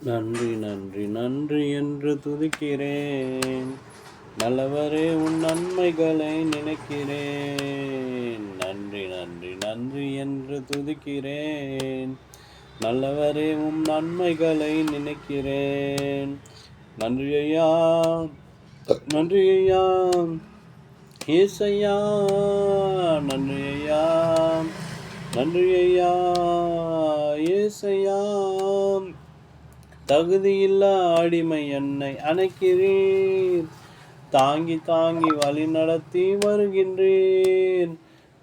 நன்றி நன்றி நன்றி என்று துதிக்கிறேன். நல்லவரே உன் நன்மைகளை நினைக்கிறேன். நன்றி நன்றி நன்றி என்று துதிக்கிறேன். நல்லவரே உம் நன்மைகளை நினைக்கிறேன். நன்றி ஐயா, நன்றி ஐயா, ஏசையா, நன்றி ஐயா, நன்றி ஐயா, ஏசையா. தகுதியில்லா அடிமை என்னை அணைக்கிறீர், தாங்கி தாங்கி வழி நடத்தி வருகின்றேன்.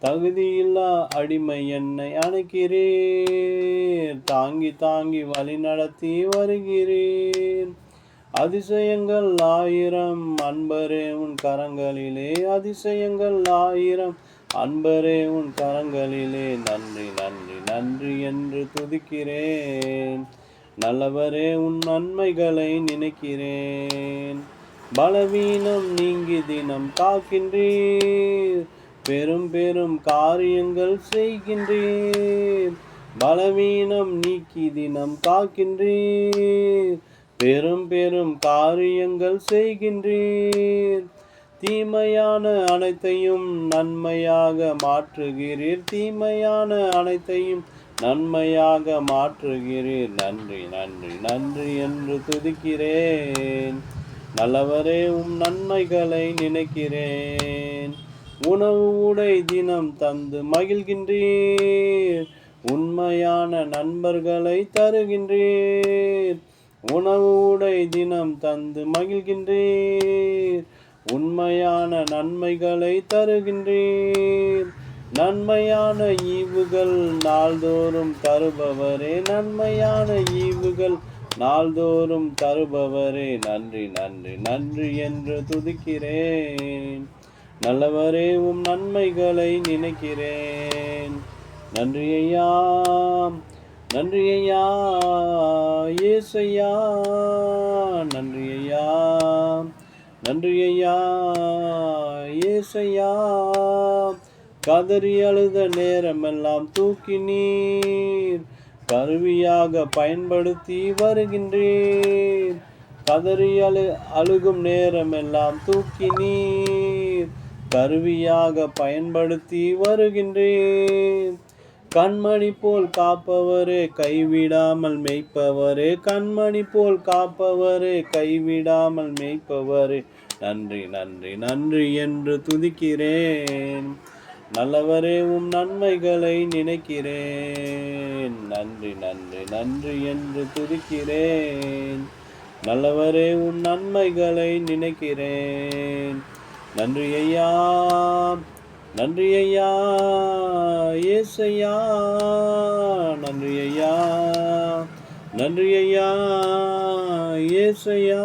தகுதியில்லா அடிமை என்னை அணைக்கிறீர், தாங்கி தாங்கி வழி நடத்தி வருகிறேன். அதிசயங்கள் ஆயிரம் அன்பரே உன் கரங்களிலே, அதிசயங்கள் ஆயிரம் அன்பரே உன் கரங்களிலே. நன்றி நன்றி நன்றி என்று துதிக்கிறேன். நல்லவரே உன் நன்மைகளை நினைக்கிறேன். பலவீனம் நீங்கி தினம் காக்கின்றீர், பெரும் பெரும் காரியங்கள் செய்கின்றீர். பலவீனம் நீக்கி தினம் காக்கின்றீர், பெரும் பெரும் காரியங்கள் செய்கின்றீர். தீமையான அனைத்தையும் நன்மையாக மாற்றுகிறீர், தீமையான அனைத்தையும் நன்மையாக மாற்றுகிறீர். நன்றி நன்றி நன்றி என்று துதிக்கிறேன். நல்லவரே உம் நன்மைகளை நினைக்கிறேன். உணவு உடை தினம் தந்து மகிழ்கின்றீர், உண்மையான நண்பர்களை தருகின்றீர். உணவு உடை தினம் தந்து மகிழ்கின்றீர், உண்மையான நன்மைகளை தருகின்றீர். நன்மையான ஈவுகள் நாள்தோறும் தருபவரே, நன்மையான ஈவுகள் நாள்தோறும் தருபவரே. நன்றி நன்றி நன்றி என்று துதிக்கிறேன். நல்லவரே உம் நன்மைகளை நினைக்கிறேன். நன்றி ஐயா, நன்றி ஐயா, ஏசையா, நன்றி ஐயா, நன்றி ஐயா, ஏசையா. கதறி அழுத நேரமெல்லாம் தூக்கி நீர் கருவியாக பயன்படுத்தி வருகின்றீர். கதறி அழுகும் நேரமெல்லாம் தூக்கி நீர் கருவியாக பயன்படுத்தி வருகின்றீர். கண்மணி போல் காப்பவரே, கைவிடாமல் மேய்ப்பவரே, கண்மணி போல் காப்பவரே, கைவிடாமல் மேய்ப்பவரே. நன்றி நன்றி நன்றி என்று துதிக்கிறேன். நல்லவரே உம் நன்மைகளை நினைக்கிறேன். நன்றி நன்றி நன்றி என்று துதிக்கிறேன். நல்லவரே உம் நன்மைகளை நினைக்கிறேன். நன்றி ஐயா, நன்றி ஐயா, ஏசையா, நன்றி ஐயா, நன்றி ஐயா, ஏசையா.